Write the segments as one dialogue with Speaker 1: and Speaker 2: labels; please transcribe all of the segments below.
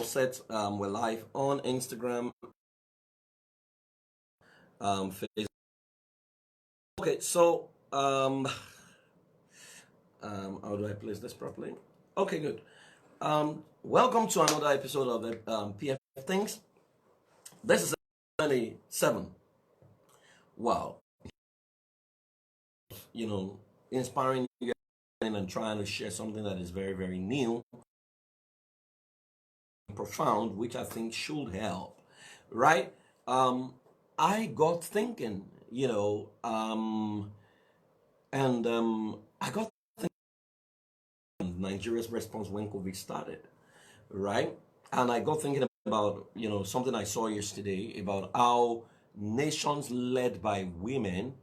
Speaker 1: set. We're live on Instagram, Facebook. Okay, so how do I place this properly? Okay, good. Welcome to another episode of the Pfthinks. This is 27. Wow, inspiring you guys and trying to share something that is very, very new, profound, which I think should help, right? I got thinking, I got thinking Nigeria's response when COVID started, right? And I got thinking about, something I saw yesterday about how nations led by women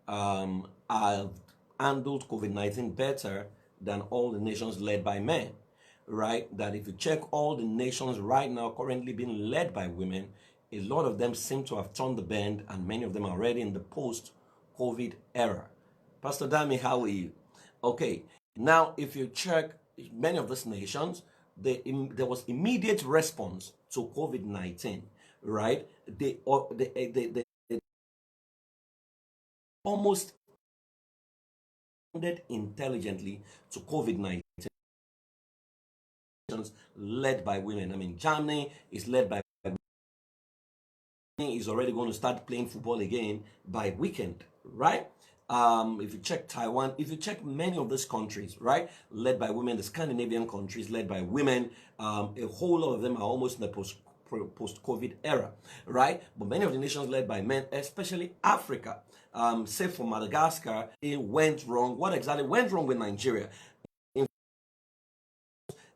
Speaker 1: have handled COVID-19 better than all the nations led by men, right? That if you check all the nations right now currently being led by women, a lot of them seem to have turned the bend, and many of them are already in the post-COVID era. Pastor Dami, how are you? Okay, now if you check many of these nations, there was immediate response to COVID-19, right? They almost responded intelligently to COVID-19, led by women. I mean, Germany is led by women. Is already going to start playing football again by weekend, right? If you check Taiwan, if you check many of these countries, right, led by women, the Scandinavian countries led by women, a whole lot of them are almost in the post-COVID era, right? But many of the nations led by men, especially Africa, save for Madagascar, it went wrong. What exactly went wrong with Nigeria?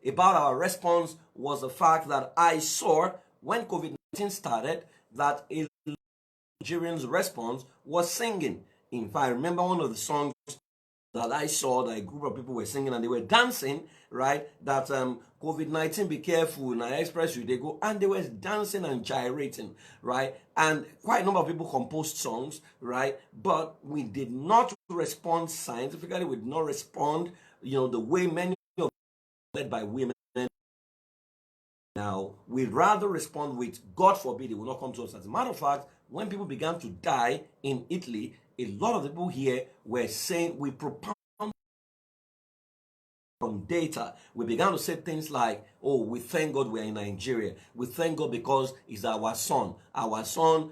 Speaker 1: About our response was the fact that I saw when COVID-19 started that a Nigerian's response was singing. In fact, I remember one of the songs that I saw that a group of people were singing and they were dancing, right? That COVID-19, be careful, now express you, they go, and they were dancing and gyrating, right? And quite a number of people composed songs, right? But we did not respond scientifically, we did not respond, the way many of them led by women. Now, we'd rather respond with, God forbid, it will not come to us. As a matter of fact, when people began to die in Italy, a lot of the people here were saying, we propound from data. We began to say things like, oh, we thank God we're in Nigeria. We thank God because it's our son. Our son,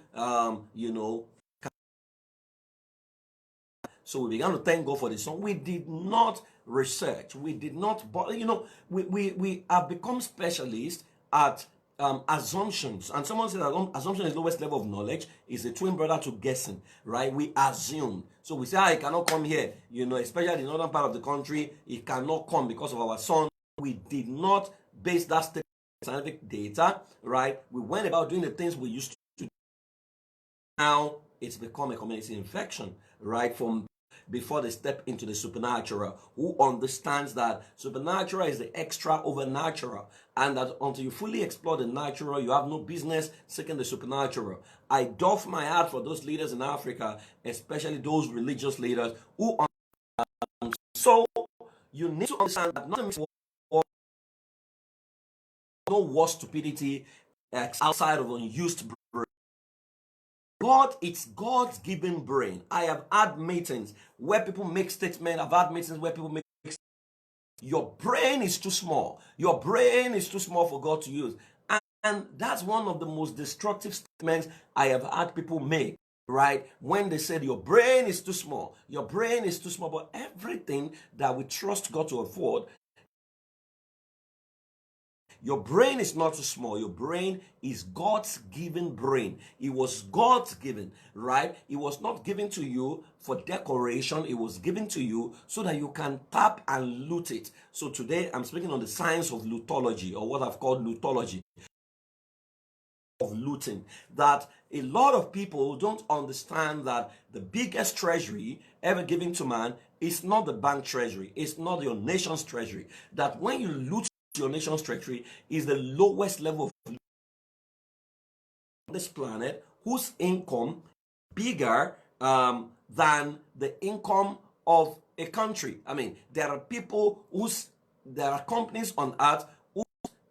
Speaker 1: So we began to thank God for the son. We did not research. We did not, but we have become specialists at assumptions. And someone said that assumption is the lowest level of knowledge. Is a twin brother to guessing, right? We assume. So we say, he cannot come here, especially in the northern part of the country, he cannot come because of our son. We did not base that statement on scientific data, right? We went about doing the things we used to do. Now it's become a community infection, right? From before they step into the supernatural, who understands that supernatural is the extra over natural, and that until you fully explore the natural, you have no business seeking the supernatural. I doff my hat for those leaders in Africa, especially those religious leaders who understand. So you need to understand that nothing no war stupidity outside of unused brain. It's God's given brain. I have had meetings where people make statements. I've had meetings where people make statements. Your brain is too small. Your brain is too small for God to use. And that's one of the most destructive statements I have had people make, right? When they said your brain is too small. Your brain is too small. But everything that we trust God to afford, your brain is not too small. Your brain is God's given brain. It was God's given, right? It was not given to you for decoration. It was given to you so that you can tap and loot it. So today I'm speaking on the science of lootology, or what I've called lootology, of looting. That a lot of people don't understand that the biggest treasury ever given to man is not the bank treasury. It's not your nation's treasury. That when you loot your nation's treasury is the lowest level of on this planet whose income bigger than the income of a country. I mean, there are companies on earth whose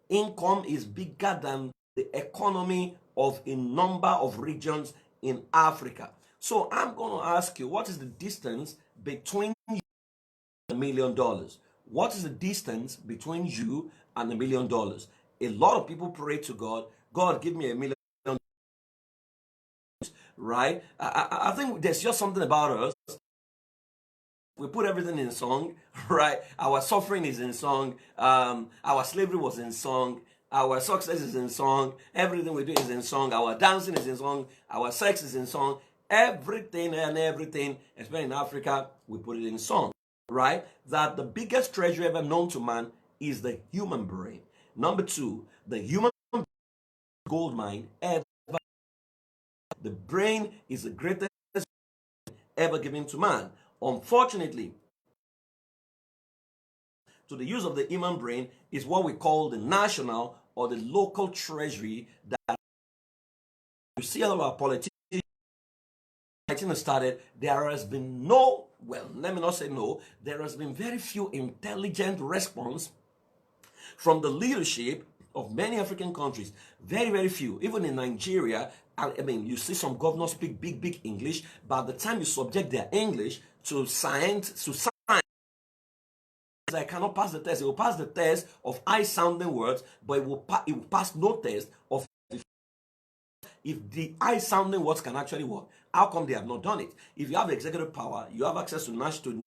Speaker 1: income is bigger than the economy of a number of regions in Africa. So I'm going to ask you, what is the distance between you and $1 million? What is the distance between you and $1 million? A lot of people pray to God, God, give me $1 million, right? I think there's just something about us. We put everything in song, right? Our suffering is in song. Our slavery was in song. Our success is in song. Everything we do is in song. Our dancing is in song. Our sex is in song. Everything and everything, especially in Africa, we put it in song, right? That the biggest treasure ever known to man is the human brain. Number two, the human gold mine ever. The brain is the greatest ever given to man. Unfortunately, to the use of the human brain is what we call the national or the local treasury that you see a lot of our politicians started. There has been no, well, let me not say no, there has been very few intelligent response from the leadership of many African countries. Very, very few. Even in Nigeria, I mean, you see some governors speak big English, but by the time you subject their English to science, I cannot pass the test. It will pass the test of high-sounding words, but it will pass no test of if the high-sounding words can actually work. How come they have not done it? If you have executive power, you have access to national,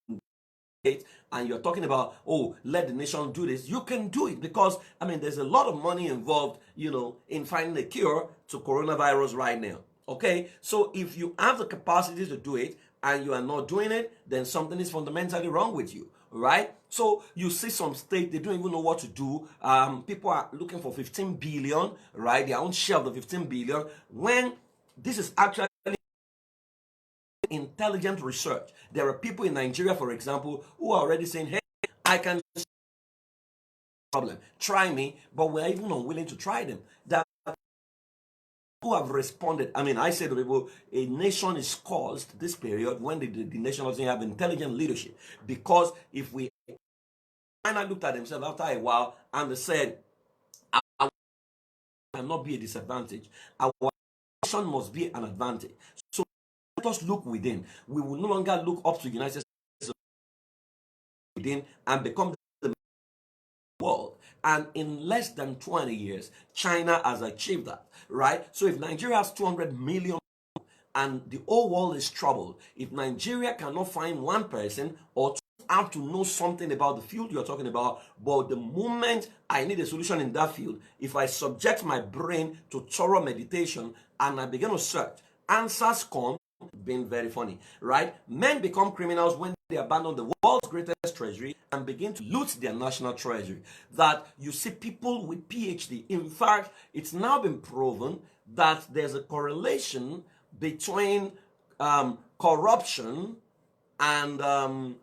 Speaker 1: and you're talking about, oh, let the nation do this, you can do it, because I mean there's a lot of money involved, you know, in finding a cure to coronavirus right now. Okay, so if you have the capacity to do it and you are not doing it, then something is fundamentally wrong with you, right? So you see some states, they don't even know what to do. People are looking for 15 billion, right? Their own share of the 15 billion, when this is actually intelligent research. There are people in Nigeria, for example, who are already saying, hey, I can problem, try me, but we're even unwilling to try them. That who have responded. I mean, I say to people, a nation is caused this period when the nation doesn't have intelligent leadership. Because if we finally looked at themselves after a while and they said, I cannot be a disadvantage. Our nation must be an advantage. So let us look within. We will no longer look up to the United States within and become the world. And in less than 20 years, China has achieved that, right? So if Nigeria has 200 million and the whole world is troubled, if Nigeria cannot find one person or two have to know something about the field you're talking about, but the moment I need a solution in that field, if I subject my brain to thorough meditation and I begin to search, answers come. Being very funny, right? Men become criminals when they abandon the world's greatest treasury and begin to loot their national treasury. That you see people with PhD. In fact, it's now been proven that there's a correlation between corruption and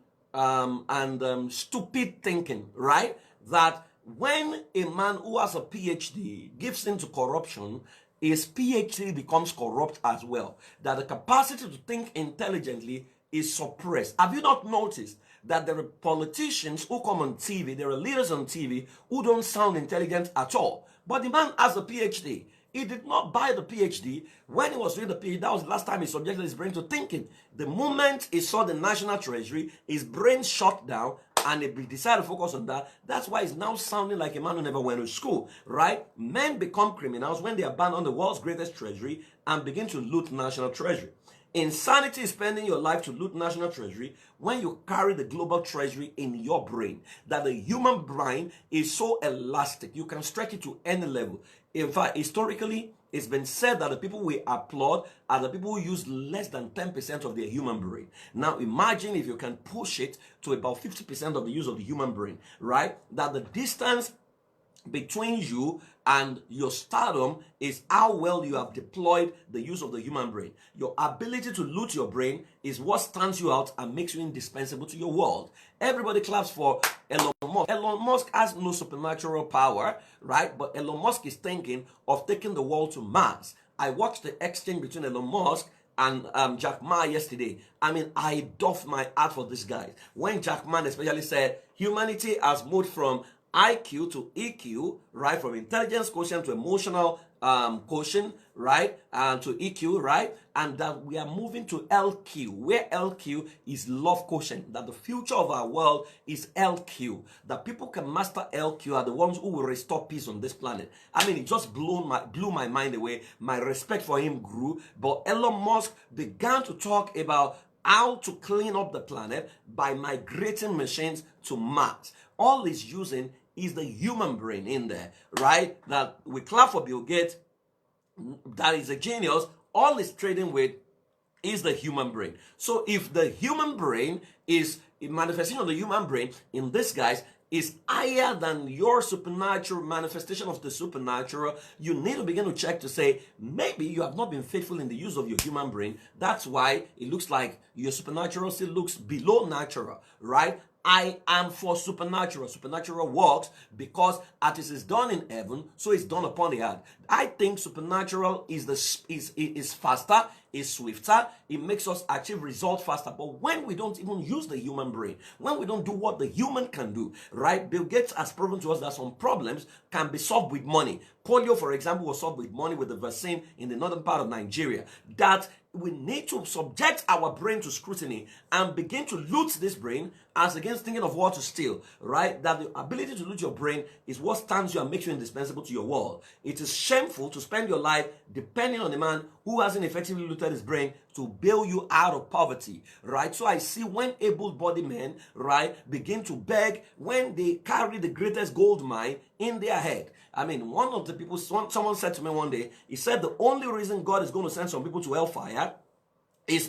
Speaker 1: stupid thinking, right? That when a man who has a PhD gives into corruption, his PhD becomes corrupt as well. That the capacity to think intelligently is suppressed. Have you not noticed that there are politicians who come on TV, there are leaders on TV who don't sound intelligent at all? But the man has a PhD. He did not buy the PhD. When he was doing the PhD, that was the last time he subjected his brain to thinking. The moment he saw the national treasury, his brain shut down and he decided to focus on that. That's why he's now sounding like a man who never went to school, right? Men become criminals when they abandon the world's greatest treasury and begin to loot national treasury. Insanity is spending your life to loot national treasury when you carry the global treasury in your brain. That the human brain is so elastic, you can stretch it to any level. In fact, historically, it's been said that the people we applaud are the people who use less than 10% of their human brain. Now, imagine if you can push it to about 50% of the use of the human brain, right? That the distance between you and your stardom is how well you have deployed the use of the human brain. Your ability to loot your brain is what stands you out and makes you indispensable to your world. Everybody claps for Elon Musk. Elon Musk has no supernatural power, right? But Elon Musk is thinking of taking the world to Mars. I watched the exchange between Elon Musk and Jack Ma yesterday. I mean, I doffed my hat for this guy. When Jack Ma especially said, humanity has moved from IQ to EQ, right? From intelligence quotient to emotional quotient, right? And to EQ, right? And that we are moving to LQ, where LQ is love quotient. That the future of our world is LQ. That people can master LQ are the ones who will restore peace on this planet. I mean, it just blew my mind away. My respect for him grew. But Elon Musk began to talk about how to clean up the planet by migrating machines to Mars. All he's using is the human brain in there, right? That we clap for Bill Gates, that is a genius. All he's trading with is the human brain. So if the human brain is a manifestation of the human brain in this, guys, is higher than your supernatural manifestation of the supernatural, you need to begin to check to say, maybe you have not been faithful in the use of your human brain. That's why it looks like your supernatural still looks below natural, right? I am for supernatural. Supernatural works because as it is done in heaven, so it's done upon the earth. I think supernatural is faster, is swifter. It makes us achieve results faster. But when we don't even use the human brain, when we don't do what the human can do, right? Bill Gates has proven to us that some problems can be solved with money. Polio, for example, was solved with money with the vaccine in the northern part of Nigeria. That we need to subject our brain to scrutiny and begin to loot this brain as against thinking of what to steal, right? That the ability to loot your brain is what stands you and makes you indispensable to your world. It is shameful to spend your life depending on a man who hasn't effectively looted his brain to bail you out of poverty, right? So I see when able-bodied men, right, begin to beg when they carry the greatest gold mine in their head. I mean, one of the people, someone said to me one day, he said the only reason God is going to send some people to hellfire is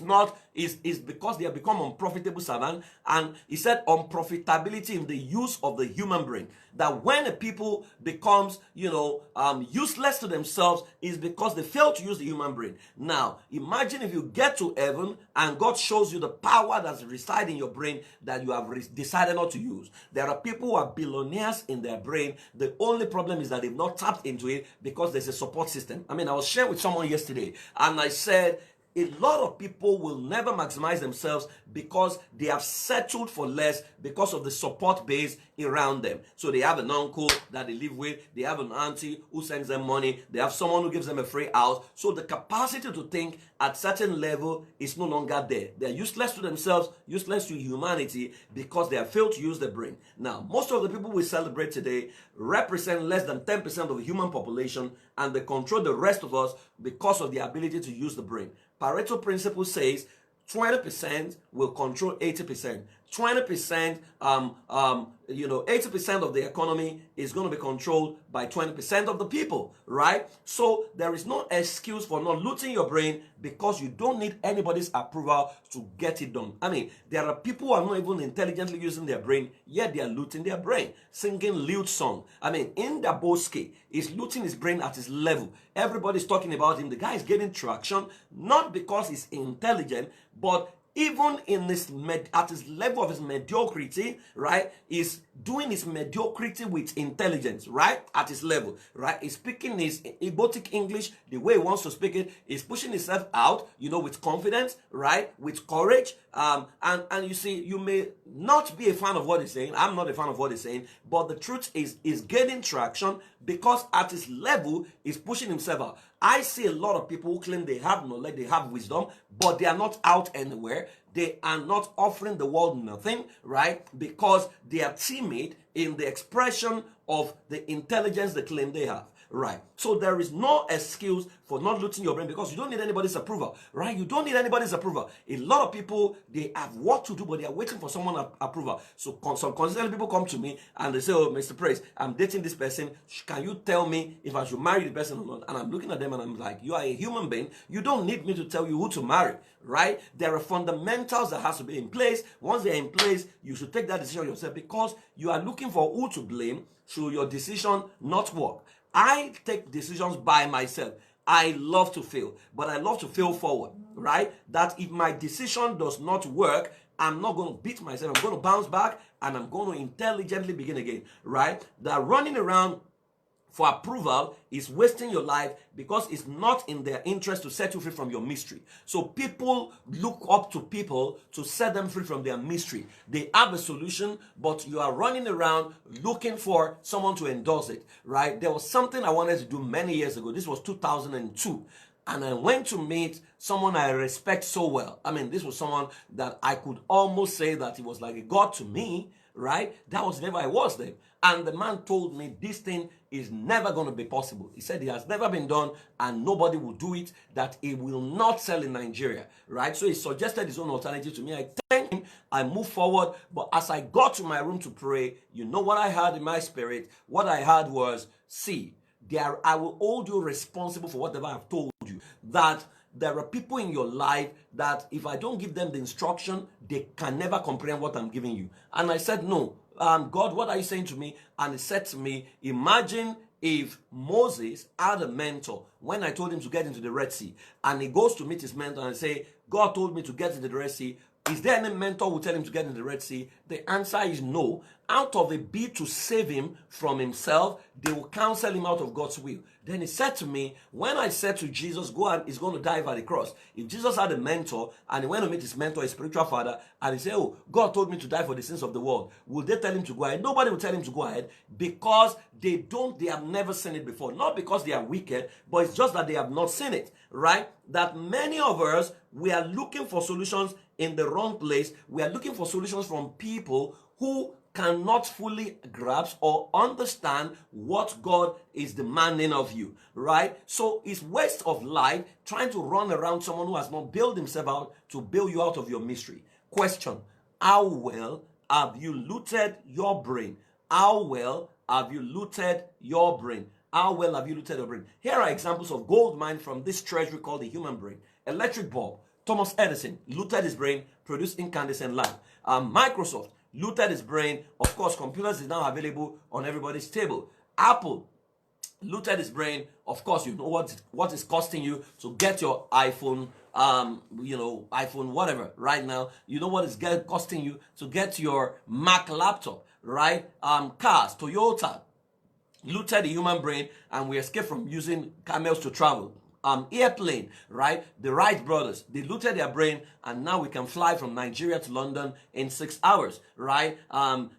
Speaker 1: because they have become unprofitable servants. And he said unprofitability in the use of the human brain. That when a people becomes, useless to themselves is because they fail to use the human brain. Now, imagine if you get to heaven and God shows you the power that's reside in your brain that you have decided not to use. There are people who are billionaires in their brain. The only problem is that they've not tapped into it because there's a support system. I mean, I was sharing with someone yesterday and I said, a lot of people will never maximize themselves because they have settled for less because of the support base around them. So they have an uncle that they live with, they have an auntie who sends them money, they have someone who gives them a free house. So the capacity to think at certain level is no longer there. They're useless to themselves, useless to humanity because they have failed to use the brain. Now, most of the people we celebrate today represent less than 10% of the human population, and they control the rest of us because of the ability to use the brain. Pareto principle says 20% will control 80%. 20%, 80% of the economy is going to be controlled by 20% of the people, right? So there is no excuse for not looting your brain because you don't need anybody's approval to get it done. I mean, there are people who are not even intelligently using their brain, yet they are looting their brain, singing lewd song. I mean, in the Boske is looting his brain at his level. Everybody's talking about him. The guy is getting traction, not because he's intelligent, but even in this at his level of his mediocrity, right, is doing his mediocrity with intelligence, right, at his level, right? He's speaking his Igbotic English the way he wants to speak it. He's pushing himself out, with confidence, right, with courage. And you see, you may not be a fan of what he's saying. I'm not a fan of what he's saying, but the truth is gaining traction because at his level, he's pushing himself out. I see a lot of people who claim they have knowledge, they have wisdom, but they are not out anywhere. They are not offering the world nothing, right? Because they are timid in the expression of the intelligence they claim they have, right? So there is no excuse for not looting your brain because you don't need anybody's approval, right? You don't need anybody's approval. A lot of people, they have what to do, but they are waiting for someone's approval. So some consistently people come to me and they say, oh, Mr. Praise, I'm dating this person. Can you tell me if I should marry the person or not? And I'm looking at them and I'm like, you are a human being. You don't need me to tell you who to marry, right? There are fundamentals that has to be in place. Once they're in place, you should take that decision yourself because you are looking for who to blame should your decision not work. I take decisions by myself. I love to fail, but I love to fail forward, right? That if my decision does not work, I'm not going to beat myself. I'm going to bounce back and I'm going to intelligently begin again, right? That running around for approval is wasting your life, because it's not in their interest to set you free from your mystery. So people look up to people to set them free from their mystery. They have a solution, but you are running around looking for someone to endorse it, right? There was something I wanted to do many years ago. This was 2002. And I went to meet someone I respect so well. I mean, this was someone that I could almost say that he was like a god to me, right? That was never I was then. And the man told me this thing is never going to be possible. He said it has never been done and nobody will do it, that it will not sell in Nigeria, right? So he suggested his own alternative to me. I thanked him, I moved forward. But as I got to my room to pray, you know what I had in my spirit? What I had was, see, I will hold you responsible for whatever I've told you. That there are people in your life that if I don't give them the instruction, they can never comprehend what I'm giving you. And I said, no, God, what are you saying to me? And he said to me, imagine if Moses had a mentor when I told him to get into the Red Sea, and he goes to meet his mentor and say, God told me to get into the Red Sea. Is there any mentor who will tell him to get into the Red Sea? The answer is no. Out of a bid to save him from himself, they will counsel him out of God's will. Then he said to me, when I said to Jesus, go and he's going to die by the cross. If Jesus had a mentor and he went to meet his mentor, his spiritual father, and he said, oh, God told me to die for the sins of the world, will they tell him to go ahead? Nobody will tell him to go ahead, because they have never seen it before. Not because they are wicked, but it's just that they have not seen it, right? That many of us, we are looking for solutions in the wrong place. We are looking for solutions from people who cannot fully grasp or understand what God is demanding of you, right? So it's waste of life trying to run around someone who has not built himself out to bail you out of your mystery. Question: how well have you looted your brain? How well have you looted your brain? How well have you looted your brain? Here are examples of gold mine from this treasury called the human brain. Electric bulb. Thomas Edison looted his brain, produced incandescent lamp. Microsoft looted his brain. Of course, computers is now available on everybody's table. Apple looted his brain. Of course, you know what is costing you to get your iPhone, iPhone whatever right now. You know what is costing you to get your Mac laptop, right? Cars, Toyota looted the human brain, and we escaped from using camels to travel. Airplane, right? The Wright brothers, they looted their brain, and now we can fly from Nigeria to London in 6 hours, right?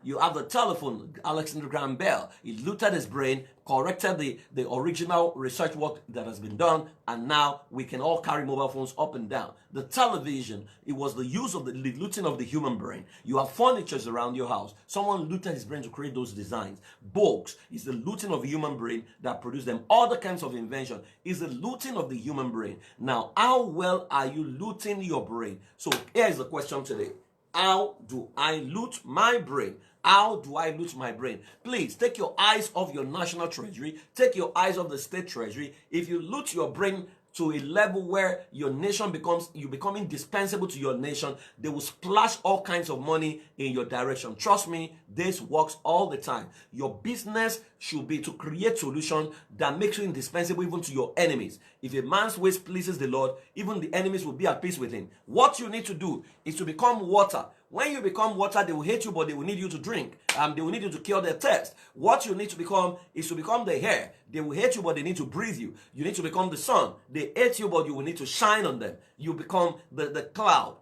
Speaker 1: You have the telephone, Alexander Graham Bell, he looted his brain, corrected the original research work that has been done, and now we can all carry mobile phones up and down. The television, it was the use of the looting of the human brain. You have furnitures around your house. Someone looted his brain to create those designs. Books is the looting of the human brain that produced them. Other kinds of invention is the looting of the human brain. Now, how well are you looting your brain? So here is the question today. How do I loot my brain? How do I loot my brain? Please take your eyes off your national treasury. Take your eyes off the state treasury. If you loot your brain to a level where your nation you become indispensable to your nation, they will splash all kinds of money in your direction. Trust me, this works all the time. Your business should be to create solutions that makes you indispensable even to your enemies. If a man's ways pleases the Lord, even the enemies will be at peace with him. What you need to do is to become water. When you become water, they will hate you, but they will need you to drink. They will need you to cure their thirst. What you need to become is to become the air. They will hate you, but they need to breathe you. You need to become the sun. They hate you, but you will need to shine on them. You become the cloud.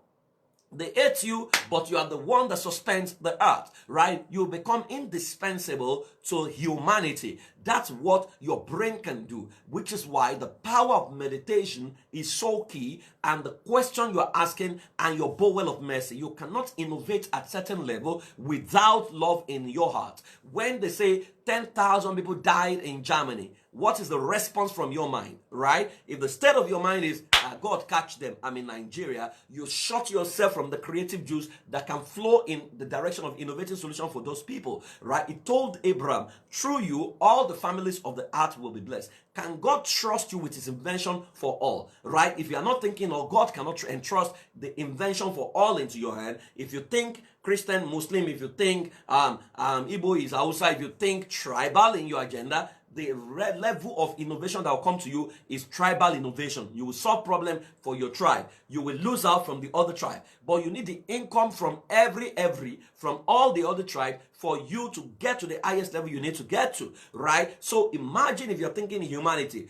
Speaker 1: They hate you, but you are the one that sustains the earth, right? You become indispensable to humanity. That's what your brain can do, which is why the power of meditation is so key, and the question you're asking and your bowel of mercy. You cannot innovate at certain level without love in your heart. When they say 10,000 people died in Germany, what is the response from your mind, right? If the state of your mind is, God catch them, I'm in Nigeria, you shut yourself from the creative juice that can flow in the direction of innovative solution for those people, right? It told Abraham, through you, all the families of the earth will be blessed. Can God trust you with his invention for all, right? If you are not thinking, or God cannot entrust the invention for all into your hand, if you think Christian, Muslim, if you think Igbo is outside, if you think tribal in your agenda, the level of innovation that will come to you is tribal innovation. You will solve problem for your tribe. You will lose out from the other tribe. But you need the income from from all the other tribe for you to get to the highest level you need to get to, right? So imagine if you're thinking humanity.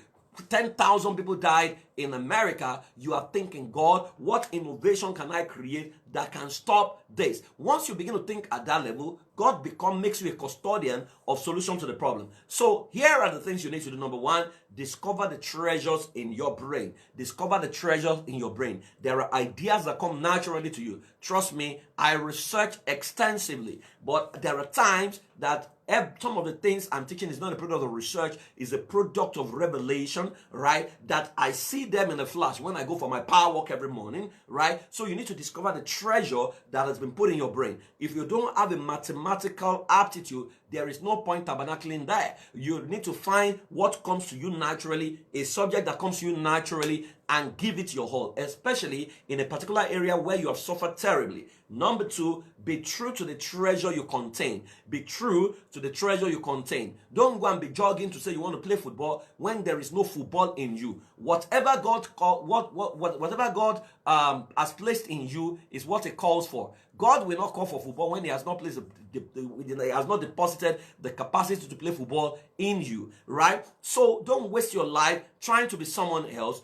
Speaker 1: 10,000 people died in America. You are thinking, God, what innovation can I create that can stop this? Once you begin to think at that level, God makes you a custodian of solution to the problem. So here are the things you need to do. Number one, discover the treasures in your brain. Discover the treasures in your brain. There are ideas that come naturally to you. Trust me, I research extensively, but there are times that some of the things I'm teaching is not a product of research, is a product of revelation, right? That I see them in a flash when I go for my power walk every morning, right? So you need to discover the treasure that has been put in your brain. If you don't have a mathematical aptitude, there is no point tabernacling there. You need to find what comes to you naturally, a subject that comes to you naturally, and give it your all, especially in a particular area where you have suffered terribly. Number two, be true to the treasure you contain. Be true to the treasure you contain. Don't go and be jogging to say you want to play football when there is no football in you. Whatever God has placed in you is what He calls for. God will not call for football when He has not placed He has not deposited the capacity to play football in you, right? So don't waste your life trying to be someone else.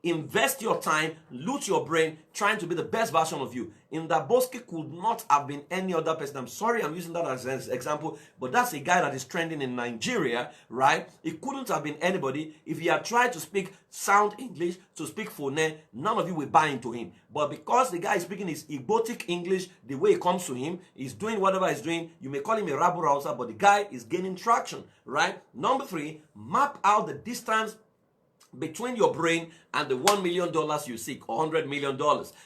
Speaker 1: Invest your time, loot your brain, trying to be the best version of you. Ndaboski could not have been any other person. I'm sorry I'm using that as an example, but that's a guy that is trending in Nigeria, right? It couldn't have been anybody. If he had tried to speak sound English, to speak Phone, none of you will buy into him. But because the guy is speaking his Igbotic English, the way it comes to him, he's doing whatever he's doing. You may call him a Rabu Rausa, but the guy is gaining traction, right? Number three, map out the distance between your brain and the $1 million you seek, or $100 million,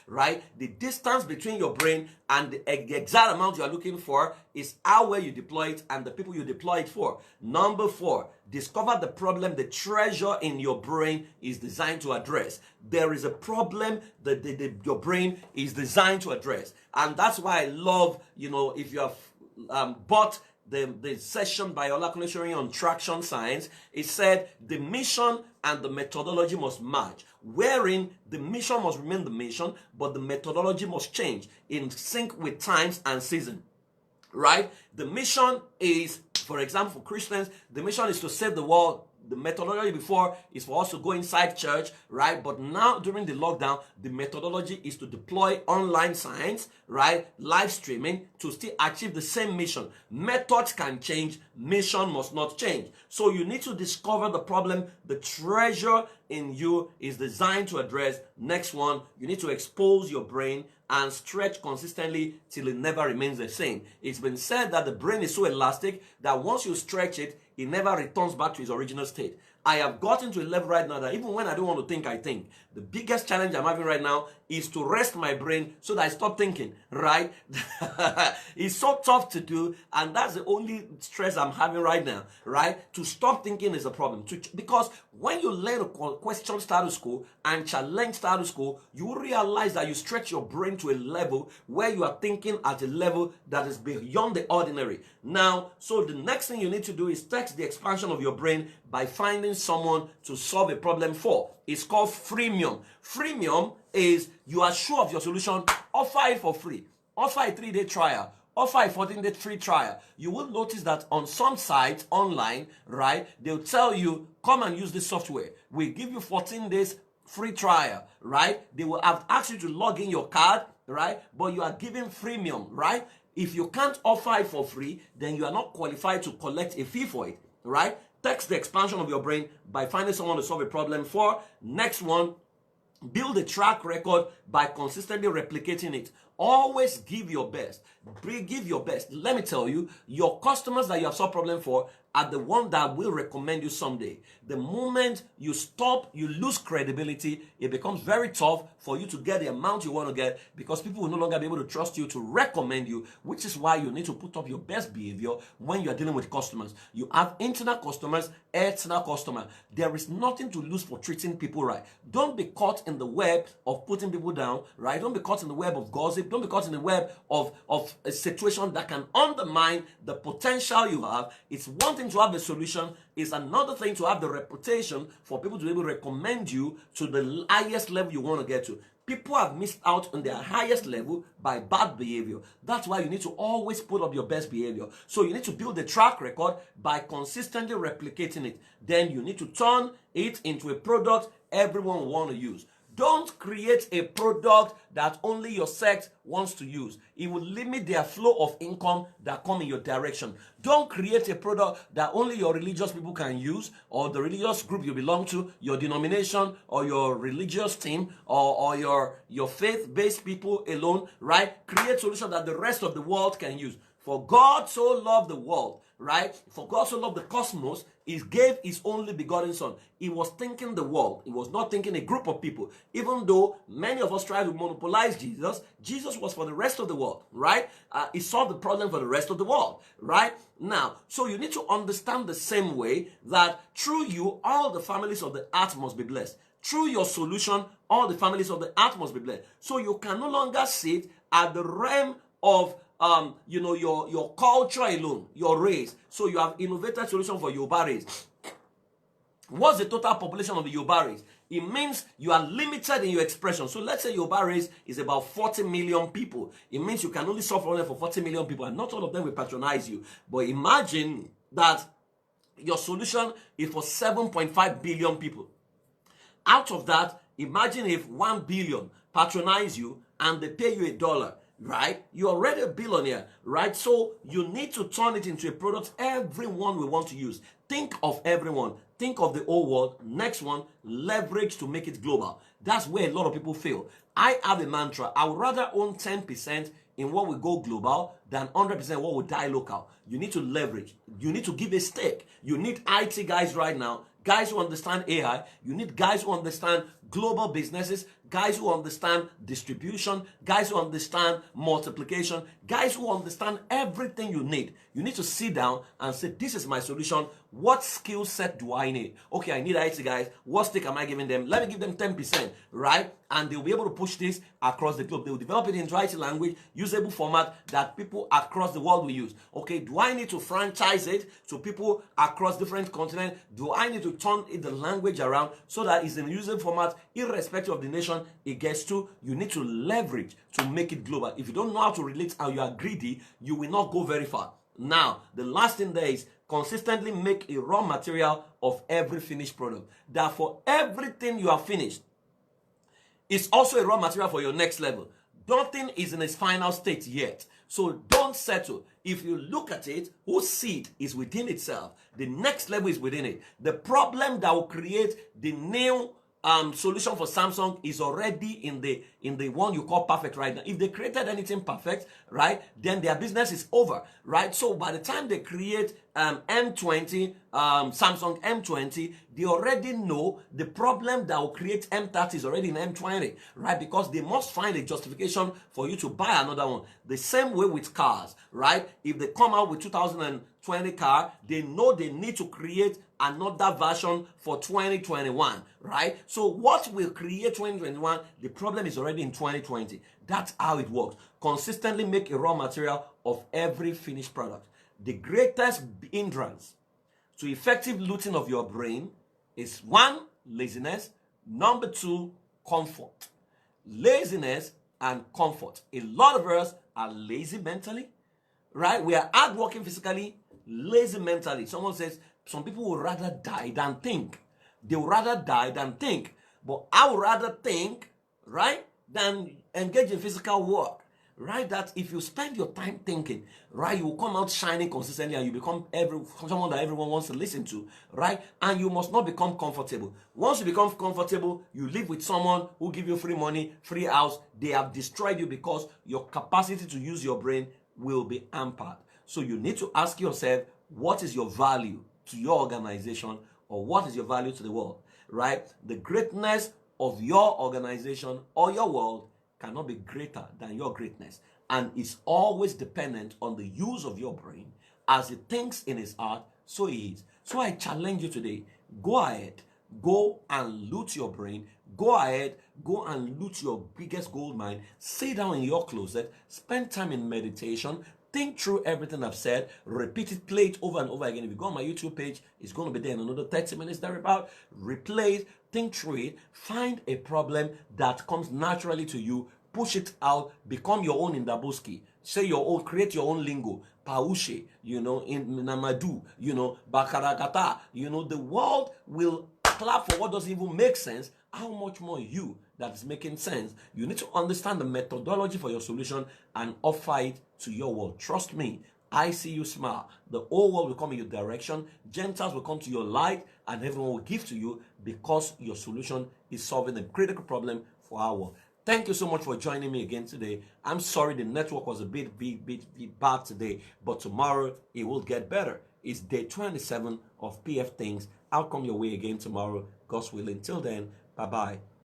Speaker 1: right? The distance between your brain and the exact amount you are looking for is how well you deploy it and the people you deploy it for. Number four, discover the problem the treasure in your brain is designed to address. There is a problem that your brain is designed to address. And that's why I love, if you have bought the session by Olakunle Soyin on traction science, it said the mission and the methodology must match, wherein the mission must remain the mission, but the methodology must change in sync with times and season, right? The mission is, for example, for Christians, the mission is to save the world. The methodology before is for us to go inside church, right? But now during the lockdown, the methodology is to deploy online science, right? Live streaming to still achieve the same mission. Methods can change, mission must not change. So you need to discover the problem the treasure in you is designed to address. Next one, you need to expose your brain and stretch consistently till it never remains the same. It's been said that the brain is so elastic that once you stretch it, it never returns back to its original state. I have gotten to a level right now that even when I don't want to think, I think. The biggest challenge I'm having right now is to rest my brain so that I stop thinking, right? It's so tough to do, and that's the only stress I'm having right now, right? To stop thinking is a problem. Because when you learn to question status quo and challenge status quo, you will realize that you stretch your brain to a level where you are thinking at a level that is beyond the ordinary. Now, so the next thing you need to do is test the expansion of your brain by finding someone to solve a problem for. It's called freemium. Freemium is you are sure of your solution, offer it for free. Offer a 3-day trial. Offer a 14-day free trial. You will notice that on some sites online, right, they'll tell you, come and use this software. We give you 14 days free trial, right? They will have asked you to log in your card, right? But you are giving freemium, right? If you can't offer it for free, then you are not qualified to collect a fee for it, right? Text the expansion of your brain by finding someone to solve a problem for. Next one, build a track record by consistently replicating it. Always give your best. Give your best. Let me tell you, your customers that you have solved problem for are the one that will recommend you someday. The moment you stop, you lose credibility, it becomes very tough for you to get the amount you want to get because people will no longer be able to trust you to recommend you, which is why you need to put up your best behavior when you are dealing with customers. You have internal customers, external customers. There is nothing to lose for treating people right. Don't be caught in the web of putting people down, right? Don't be caught in the web of gossip. Don't be caught in the web of a situation that can undermine the potential you have. It's one thing thing to have the solution, it's another thing to have the reputation for people to be able to recommend you to the highest level you want to get to. People have missed out on their highest level by bad behavior. That's why you need to always put up your best behavior. So you need to build a track record by consistently replicating it. Then you need to turn it into a product everyone will want to use. Don't create a product that only your sect wants to use. It will limit their flow of income that come in your direction. Don't create a product that only your religious people can use, or the religious group you belong to, your denomination, or your religious team, or your faith-based people alone, right? Create solutions that the rest of the world can use. For God so loved the world, right? For God so loved the cosmos, He gave His only begotten Son. He was thinking the world. He was not thinking a group of people. Even though many of us try to monopolize Jesus, Jesus was for the rest of the world, right? He solved the problem for the rest of the world, right? Now, so you need to understand the same way that through you, all the families of the earth must be blessed. Through your solution, all the families of the earth must be blessed. So you can no longer sit at the realm of your culture alone, your race. So you have innovated solution for Yoruba race. What's the total population of the Yoruba race? It means you are limited in your expression. So let's say Yoruba race is about 40 million people. It means you can only solve problem for 40 million people, and not all of them will patronize you. But imagine that your solution is for 7.5 billion people. Out of that, imagine if 1 billion patronize you and they pay you $1. Right? You're already a billionaire, right? So you need to turn it into a product everyone will want to use. Think of everyone. Think of the whole world. Next one, leverage to make it global. That's where a lot of people fail. I have a mantra. I would rather own 10% in what will go global than 100% what will die local. You need to leverage. You need to give a stake. You need IT guys right now, guys who understand AI. You need guys who understand global businesses, guys who understand distribution, guys who understand multiplication, guys who understand everything you need. You need to sit down and say, this is my solution. What skill set do I need? Okay, I need IT guys. What stake am I giving them? Let me give them 10%, right? And they'll be able to push this across the globe. They will develop it into IT language, usable format that people across the world will use. Okay, do I need to franchise it to people across different continents? Do I need to turn the language around so that it's in usable format, irrespective of the nation it gets to? You need to leverage to make it global. If you don't know how to relate and you are greedy, you will not go very far. Now, the last thing there is consistently make a raw material of every finished product. That for everything you have finished, it's also a raw material for your next level. Nothing is in its final state yet. So don't settle. If you look at it, whose seed is within itself, the next level is within it. The problem that will create the new solution for Samsung is already in the one you call perfect right now. If they created anything perfect, right, then their business is over, right? So by the time they create M20, Samsung M20, they already know the problem that will create M30 is already in M20, right? Because they must find a justification for you to buy another one. The same way with cars, right? If they come out with 2020 car, they know they need to create another version for 2021, right? So what will create 2021? The problem is already in 2020. That's how it works. Consistently make a raw material of every finished product. The greatest hindrance to effective looting of your brain is 1, laziness. Number 2, comfort. Laziness and comfort. A lot of us are lazy mentally, right? We are hardworking physically, lazy mentally. Someone says, some people would rather die than think. They would rather die than think. But I would rather think, right, than engage in physical work, right? That if you spend your time thinking, right, you will come out shining consistently and you become someone that everyone wants to listen to, right? And you must not become comfortable. Once you become comfortable, you live with someone who give you free money, free house. They have destroyed you because your capacity to use your brain will be hampered. So you need to ask yourself, what is your value to your organization, or what is your value to the world, right? The greatness of your organization or your world cannot be greater than your greatness, and is always dependent on the use of your brain. As it thinks in his heart, so he is. So I challenge you today, go ahead, go and loot your brain. Go ahead, go and loot your biggest gold mine. Sit down in your closet, spend time in meditation, think through everything I've said, repeat it, play it over and over again. If you go on my YouTube page, it's going to be there in another 30 minutes thereabout. Replay it, think through it, find a problem that comes naturally to you, push it out, become your own Indabuski. Say your own, create your own lingo. Paushe, in Namadu, Bakaragata. The world will clap for what doesn't even make sense. How much more you that is making sense? You need to understand the methodology for your solution and offer it to your world. Trust me, I see you smile. The whole world will come in your direction. Gentiles will come to your light, and everyone will give to you because your solution is solving a critical problem for our world. Thank you so much for joining me again today. I'm sorry the network was a bit bad today, but tomorrow it will get better. It's day 27 of Pfthinks. I'll come your way again tomorrow, God's willing. Till then, bye-bye.